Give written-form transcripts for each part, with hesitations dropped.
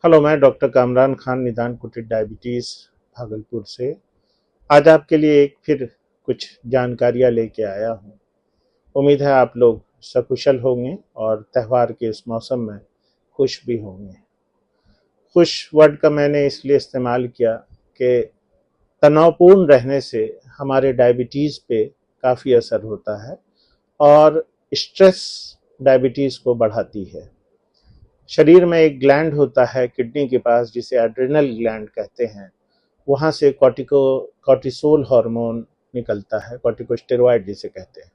Hello, मैं doctor Kamran Khan, निदान कुटीर डायबिटीज़ भागलपुर से आज आपके लिए एक फिर कुछ जानकारियाँ लेके आया हूँ। उम्मीद है आप लोग सकुशल होंगे और त्यौहार के इस मौसम में खुश भी होंगे। खुश वर्ड का मैंने इसलिए इस्तेमाल किया कि तनावपूर्ण रहने से हमारे डायबिटीज़ पे काफ़ी असर होता है और स्ट्रेस डायबिटीज़ को बढ़ाती है। शरीर में एक ग्लैंड होता है किडनी के पास, जिसे एड्रिनल ग्लैंड कहते हैं। वहाँ से कॉर्टिसोल हार्मोन निकलता है, कॉर्टिकोस्टेरॉइड जिसे कहते हैं।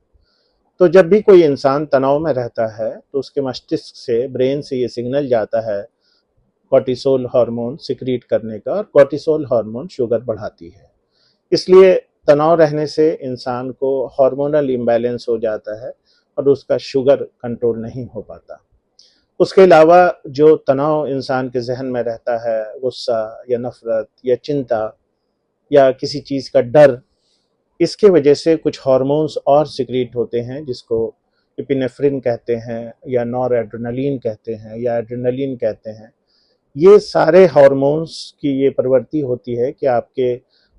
तो जब भी कोई इंसान तनाव में रहता है तो उसके मस्तिष्क से, ब्रेन से ये सिग्नल जाता है कॉर्टिसोल हार्मोन सिक्रीट करने का, और कॉर्टिसोल हार्मोन शुगर बढ़ाती है। इसलिए तनाव रहने से इंसान को हार्मोनल इम्बैलेंस हो जाता है और उसका शुगर कंट्रोल नहीं हो पाता। उसके अलावा जो तनाव इंसान के जहन में रहता है, गुस्सा या नफरत या चिंता या किसी चीज़ का डर, इसके वजह से कुछ हार्मोन्स और सिक्रीट होते हैं जिसको एपिनेफ्रिन कहते हैं या नॉरएड्रेनालिन कहते हैं या एड्रेनालिन कहते हैं। ये सारे हार्मोन्स की ये प्रवृत्ति होती है कि आपके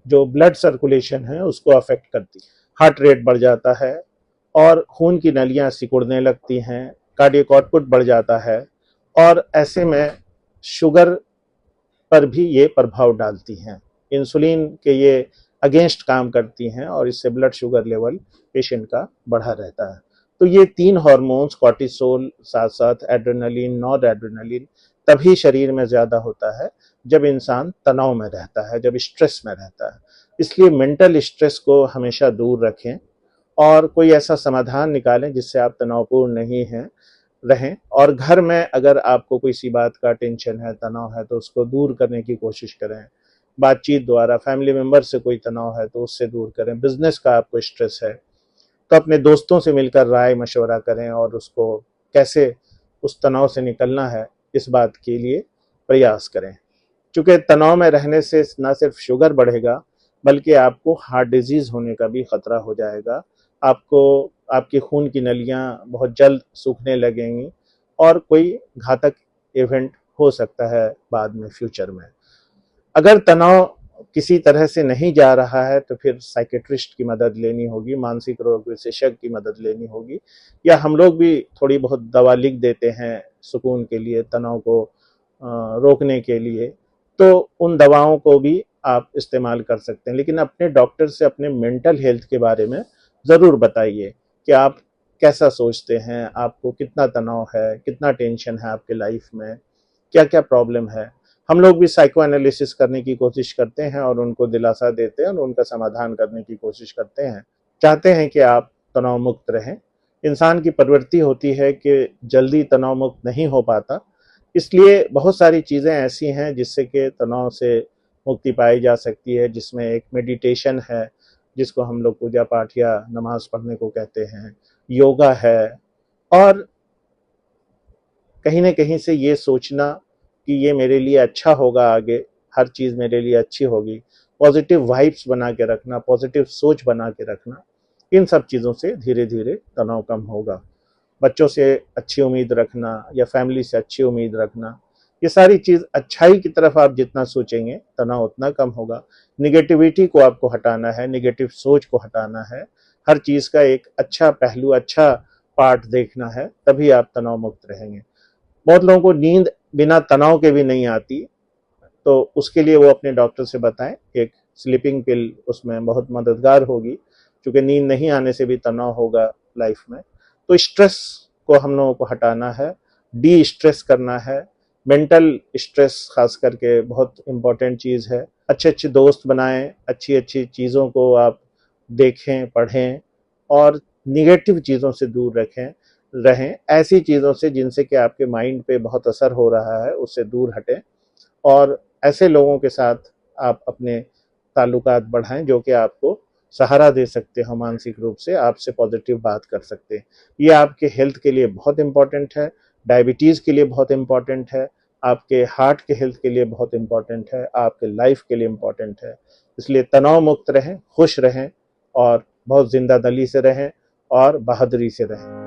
जो ब्लड सर्कुलेशन है उसको अफेक्ट करती है। हार्ट रेट बढ़ जाता है और खून की नलियाँ सिकुड़ने लगती हैं, कार्डियक आउटपुट बढ़ जाता है और ऐसे में शुगर पर भी ये प्रभाव डालती हैं। इंसुलिन के ये अगेंस्ट काम करती हैं और इससे ब्लड शुगर लेवल पेशेंट का बढ़ा रहता है। तो ये तीन हार्मोन्स, कॉर्टिसोल साथ साथ एड्रेनालिन, नॉरएड्रेनालिन, तभी शरीर में ज़्यादा होता है जब इंसान तनाव में रहता है, जब स्ट्रेस में रहता है। इसलिए मेंटल स्ट्रेस को हमेशा दूर रखें और कोई ऐसा समाधान निकालें जिससे आप तनावपूर्ण नहीं हैं रहें। और घर में अगर आपको कोई सी बात का टेंशन है, तनाव है, तो उसको दूर करने की कोशिश करें। बातचीत द्वारा, फैमिली मेम्बर से कोई तनाव है तो उससे दूर करें। बिजनेस का आपको स्ट्रेस है तो अपने दोस्तों से मिलकर राय मशवरा करें और उसको कैसे उस तनाव से निकलना है, इस बात के लिए प्रयास करें। चूँकि तनाव में रहने से ना सिर्फ शुगर बढ़ेगा बल्कि आपको हार्ट डिजीज़ होने का भी खतरा हो जाएगा। आपको आपकी खून की नलियाँ बहुत जल्द सूखने लगेंगी और कोई घातक इवेंट हो सकता है बाद में, फ्यूचर में। अगर तनाव किसी तरह से नहीं जा रहा है तो फिर साइकेट्रिस्ट की मदद लेनी होगी, मानसिक रोग विशेषज्ञ की मदद लेनी होगी, या हम लोग भी थोड़ी बहुत दवा लिख देते हैं सुकून के लिए, तनाव को रोकने के लिए। तो उन दवाओं को भी आप इस्तेमाल कर सकते हैं, लेकिन अपने डॉक्टर से अपने मेंटल हेल्थ के बारे में ज़रूर बताइए कि आप कैसा सोचते हैं, आपको कितना तनाव है, कितना टेंशन है आपके लाइफ में, क्या क्या प्रॉब्लम है। हम लोग भी साइको एनालिसिस करने की कोशिश करते हैं और उनको दिलासा देते हैं और उनका समाधान करने की कोशिश करते हैं। चाहते हैं कि आप तनाव मुक्त रहें। इंसान की प्रवृत्ति होती है कि जल्दी तनाव मुक्त नहीं हो पाता, इसलिए बहुत सारी चीज़ें ऐसी हैं जिससे कि तनाव से मुक्ति पाई जा सकती है, जिसमें एक मेडिटेशन है जिसको हम लोग पूजा पाठ या नमाज पढ़ने को कहते हैं, योगा है, और कहीं न कहीं से ये सोचना कि ये मेरे लिए अच्छा होगा, आगे हर चीज़ मेरे लिए अच्छी होगी, पॉजिटिव वाइब्स बना के रखना, पॉजिटिव सोच बना के रखना, इन सब चीज़ों से धीरे-धीरे तनाव कम होगा। बच्चों से अच्छी उम्मीद रखना या फैमिली से अच्छी उम्मीद रखना, ये सारी चीज़ अच्छाई की तरफ आप जितना सोचेंगे तनाव उतना कम होगा। नेगेटिविटी को आपको हटाना है, नेगेटिव सोच को हटाना है, हर चीज़ का एक अच्छा पहलू, अच्छा पार्ट देखना है, तभी आप तनाव मुक्त रहेंगे। बहुत लोगों को नींद बिना तनाव के भी नहीं आती, तो उसके लिए वो अपने डॉक्टर से बताएं। एक स्लीपिंग पिल उसमें बहुत मददगार होगी, क्योंकि नींद नहीं आने से भी तनाव होगा लाइफ में। तो स्ट्रेस को हम लोगों को हटाना है, डी स्ट्रेस करना है। मेंटल स्ट्रेस खास करके बहुत इम्पॉर्टेंट चीज़ है। अच्छे अच्छे दोस्त बनाएं, अच्छी अच्छी चीज़ों को आप देखें, पढ़ें और निगेटिव चीज़ों से दूर रहें। ऐसी चीज़ों से जिनसे कि आपके माइंड पे बहुत असर हो रहा है, उससे दूर हटें और ऐसे लोगों के साथ आप अपने ताल्लुकात बढ़ाएं जो कि आपको सहारा दे सकते हो, मानसिक रूप से आपसे पॉजिटिव बात कर सकते हैं। ये आपके हेल्थ के लिए बहुत इम्पॉर्टेंट है, डायबिटीज़ के लिए बहुत इम्पॉर्टेंट है, आपके हार्ट के हेल्थ के लिए बहुत इम्पॉर्टेंट है, आपके लाइफ के लिए इम्पॉर्टेंट है। इसलिए तनाव मुक्त रहें, खुश रहें और बहुत जिंदा दिली से रहें और बहादुरी से रहें।